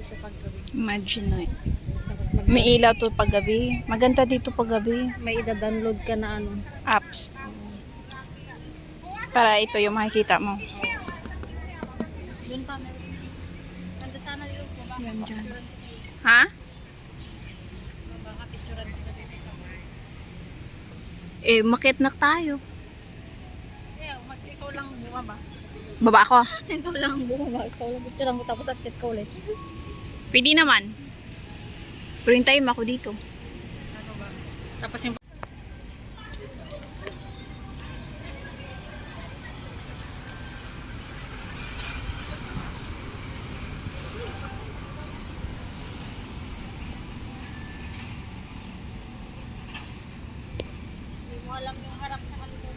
siya paggabi. Imagine na. Tapos May ilaw to paggabi. Maganda dito paggabi. may ida-download ka na ano. Apps. Para ito yung makikita mo. Doon pa meron. Ganda sana dito sa baba. Yan dyan. Ha? Baka picturean ko dito sa baba. Eh, makitnak tayo. Yeah, ikaw lang bumaba. Baba ako. Ikaw lang bumaba. Ikaw lang picturean ko tapos akit ka ulit. Pwede naman. Pero hintayin mo ako dito. Ano ba? Tapos yung hindi mo alam yung harap sa kalimutan.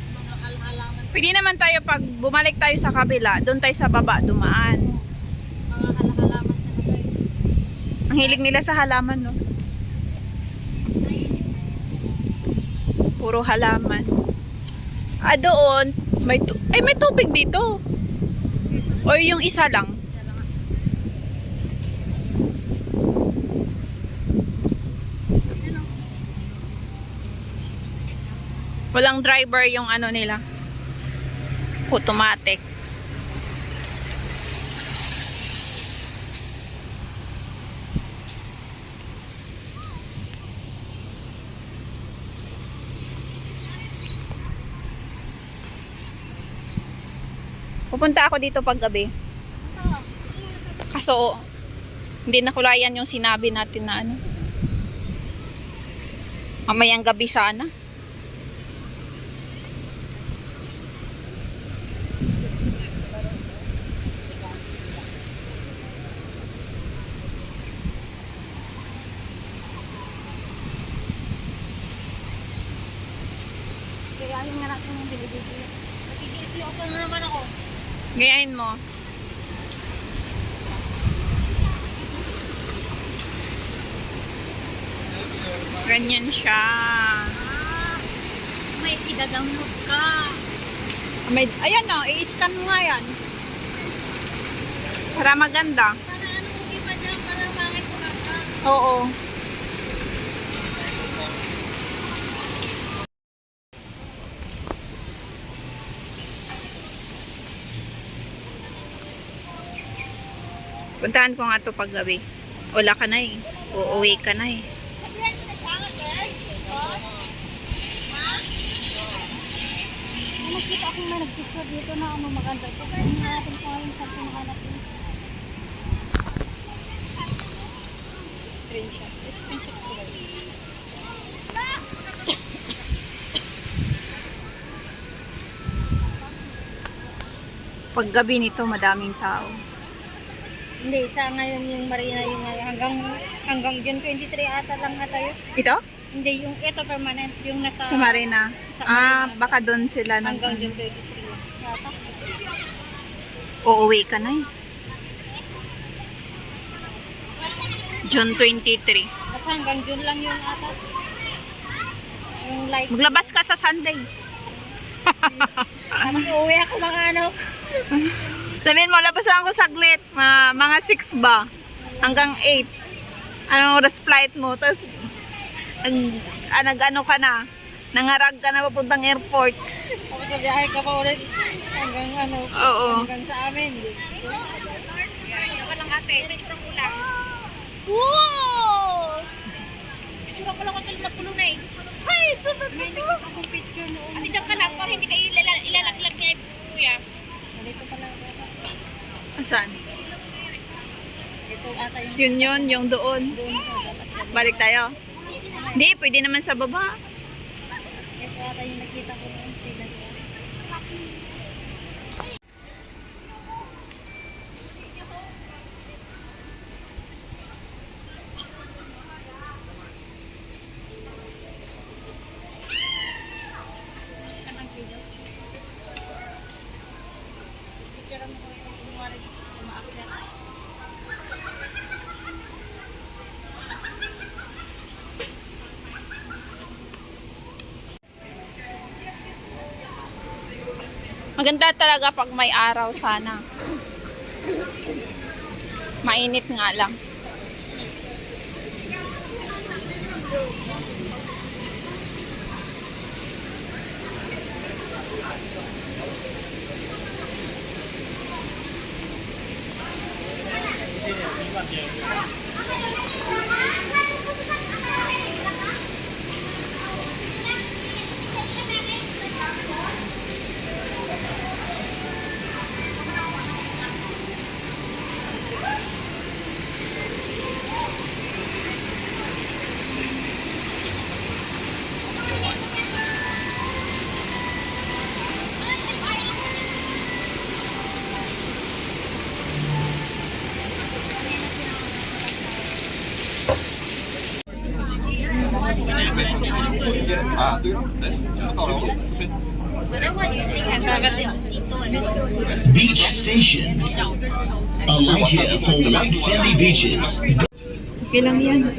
Mga halaman, Pwede naman tayo pag bumalik tayo sa kabila, doon tayo sa baba dumaan. mga halaman sa nagay. Ang hilig nila sa halaman, no? Puro halaman. Ah, doon, may tubig dito. O yung isa lang. Walang driver yung ano nila. Automatic. Pupunta ako dito pag gabi. Kaso, hindi nakulayan yung sinabi natin na ano. Mamayang gabi sana. Kayahin nga natin yung bilibili. Nagigilip-liok na naman ako. Gayahin mo. Ganyan siya. May ida-download ka. Ayan o, i-scan mo nga yan. Para maganda. Para ano kung iba dyan, para bakit ka ka. Oo. Puntahan ko nga to pag gabi. Wala ka na eh. Uuwi ka na eh. Nakita akong may nag-picture dito na ano maganda. Ito natin kung anong saan pinahanap yun. Screenshot. Screenshot ko lang. Pag gabi nito, madaming tao. Hindi, sa ngayon yung Marina yung hanggang June 23 ata lang ata yun. Ito? Hindi, yung ito permanent, yung nasa Sa Marina. Sa Ah, Marina. baka doon sila hanggang June 23 yun. Yata. uuwi ka na eh. June 23. Basta hanggang June lang yun ata. Yung light. Maglabas ka sa Sunday. Tapos uuwi ako mga ano. Sabihin mo, labas lang ako saglit. Mga 6 ba? Hanggang 8. Anong oras flight mo? Tapos, nag-ano ka na? Nangarag ka na papuntang airport. Tapos sa biyahe ka pa ulit. Hanggang ano. Oo. Hanggang sa amin. Ano ka lang ate? Picture ko lang. Wow! Picture ko lang ako tulad na pulo na eh. Ay! Ito. May nakita akong picture noon. Ate dyan ka lang para hindi ka ilalaglag niya kuya. Dito pala. Saan? Ito ata yung Yun, yung doon. doon sa dapat. Balik tayo. Hindi, pwede naman sa baba. Ito ata yung nakita ko noon. Picture mo ko. Maganda talaga pag may araw sana. Mainit nga lang. Beach Station. Alight here for white sandy beaches. Okay lang yan.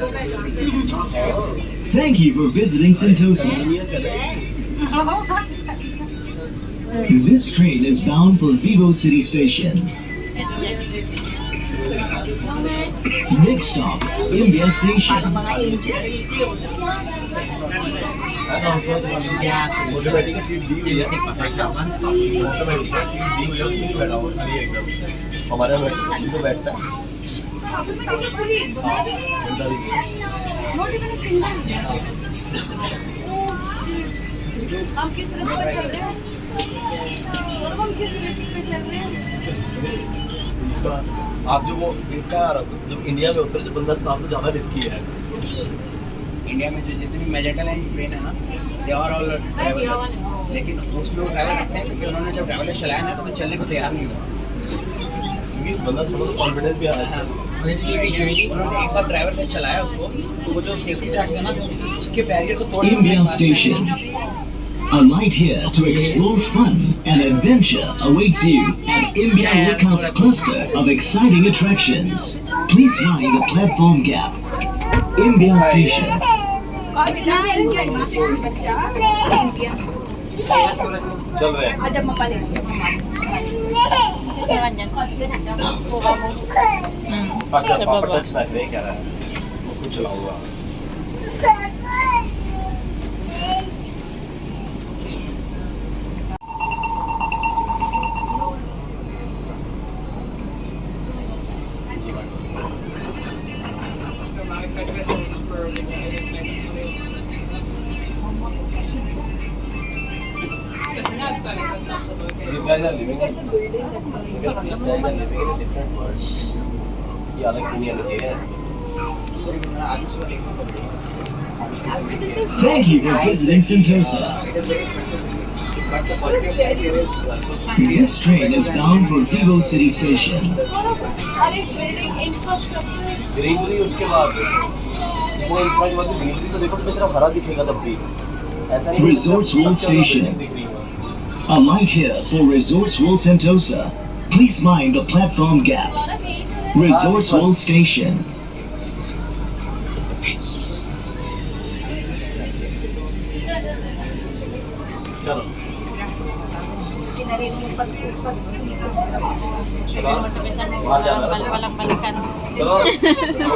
Thank you for visiting Sentosa. This train is bound for Vivo City Station. Next stop, India Station. Automatic seat दी हुई है automatic seat दी हुई है उसमें बैठा हुआ है एकदम हमारा तो बैठता है हम किस रस्ते पे चल रहे हैं? सर हम किस रस्ते पे चल रहे हैं? आप जो वो इनका जब इंडिया में उतरे जो बंदा चलाना तो ज़्यादा रिस्की है इंडिया में जो जितनी मेजेंटा लाइन ट्रेन है ना दे आर ऑल ट्रैवलर्स लेकिन उसमें वो ड्राइवर रखते हैं क्योंकि उन्होंने जब ट्रैवलर चलाया ना तो कोई चलने को तैयार नहीं हुआ क्योंकि बंदा थोड़ा कॉन्फिडेंस भी आना चाहिए उन्होंने एक बार ड्राइवर ने चलाया उसको तो वो जो सेफ्टी ट्रैक था ना उसके बैरियर को तोड़ India Station. Alight here to explore fun and adventure awaits you at India Lookouts cluster of exciting attractions. Please mind the platform gap. India Station. चल रहे हैं Aja mabalik. अच्छा पापा टच ना करे क्या रहा है कुछ चला हुआ These guys are living in these guys are living in a different world. ये अलग दुनिया में जी रहे हैं Thank you for visiting Sentosa. This train is bound for Vivo City Station. अरे बिल्डिंग इंफ्रास्ट्रक्चर ग्रीनरी उसके बाद वो इंफ्रा के बाद ग्रीनरी तो देखो तो सिर्फ हरा दिखेगा तब भी ऐसा नहीं Resorts World Station. Alight here for Resorts World Sentosa. Please mind the platform gap. Resorts World Station. चलो walang balikan. चलो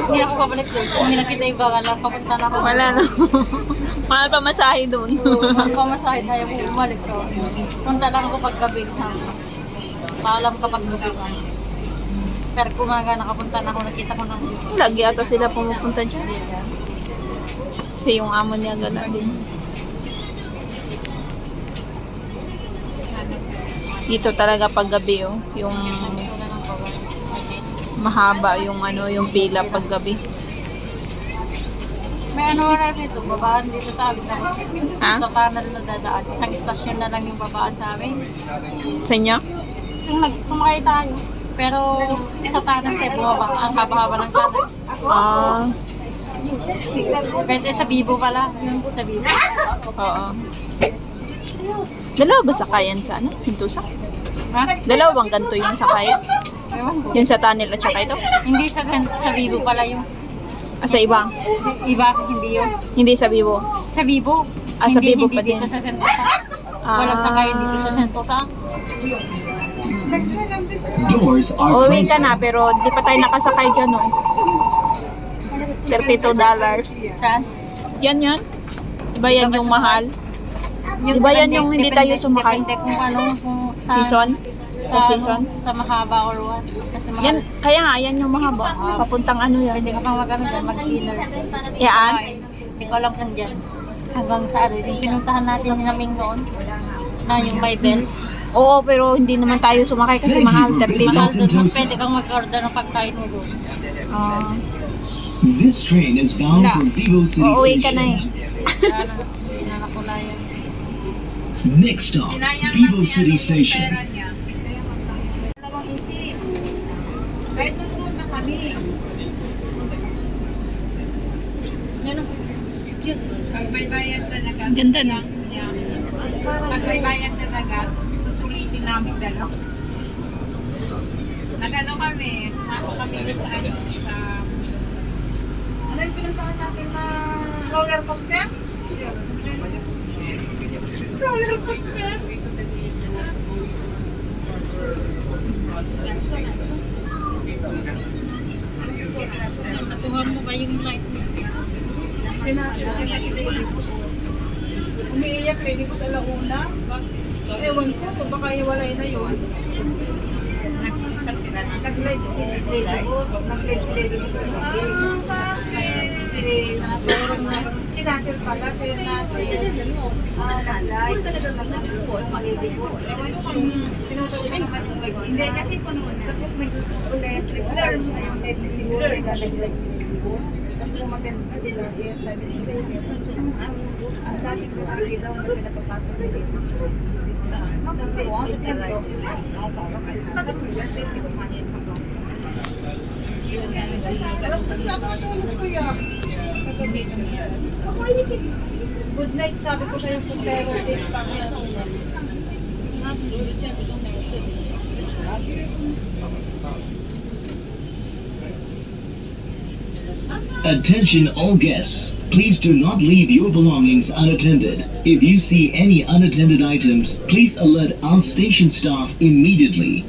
Hindi ako babalik doon. Kung hindi nakita yung gagalang, papunta na ako. Wala na. Mahal pa masahe doon. Pamasahe tayo kung bumalik ko. Punta lang ako paggabi. Paalam kapag gabi ka. Pero kumaga nakapunta na ako, nakita ko na. Lagi ata sila pumupunta dyan. Kasi yung amo niya gala din. Dito talaga pag gabi oh. Yung mahaba yung ano, yung pila pag gabi. May ano na dito, babaan dito sa amin. Ha? Sa tunnel na dadaan. Isang istasyon na lang yung babaan sa amin. Sa inyo? Yung sumakay tayo. Pero sa tunnel tayo bumaba. Ang haba-haba ng tunnel. Ah, Pwede sa Bibo pala. Yun, sa Bibo. oo. Dalawa ba sakayan sa ano? Sentosa? Ha? Dalawa bang ganito yung sakay? Ewan ko. Yung sa tunnel at saka ito? Hindi sa Bibo pala yung. Ah, sa iba? Iba, hindi yun. Hindi sa Bibo. Sa Bibo. Ah, sa hindi, Bibo hindi pa din. dito sa Sentosa. Walang sakay dito sa Sentosa. Doors are Uwi ka closing. na, pero di pa tayo nakasakay dyan, no? $32. Saan? Yan yun? Diba yan yung mahal? Diba yan yung hindi tayo sumakay? Depende kung ano, kung sa, Season? Sa, season? sa mahaba or what. Kasi mahaba. Yan, kaya nga, yan yung mahaba. Papuntang ano yan. Pwede ka pang mag-ano dyan, mag-dinner. Yan? Hindi ko alam kung dyan. Hanggang sa ano, yung pinuntahan natin ni Naming noon, na yung may bell. Oo, pero hindi naman tayo sumakay kasi mahal. Mahal 32. doon, pwede kang mag-order ng pagkain mo doon. Ah. This train is bound for Vivo City Uuwi ka na eh. Station. Sana, hindi na nakulayan. Next stop, Vivo City Station. Kahit nung na kami. Yan o. Cute. Pag may bayad talaga, Ganda na. pag may bayad talaga, susulitin namin dalaw. Nagano kami, pumasok kami dun sa ano, sa... Ano yung pinuntahan natin na roller coaster? Roller coaster? Nakuha mo ba yung light mo? Sinasabi kasi Redibus. Umiiyak Redibus alauna. Ewan ko, baka iwalay na yun. Nag-live si Redibus. Nag-live si Redibus. Si Nasir pala. Si Nasir. Nag-live. Tapos nag-live. Mag-Redibus. Ewan siya. Pinutol ko naman yung live. Hindi kasi puno na. Tapos nag-ulit. Tapos na yung live siguro. Nag-live si Redibus. Sabi ko maganda si Nasir. Sabi si Nasir. Ang dami ko kasi daw na pinapapasok na dito. Alas gusto ako matulog ko yan. Good night, sabi ko siya yung putero. Attention all guests, please do not leave your belongings unattended. If you see any unattended items, please alert our station staff immediately.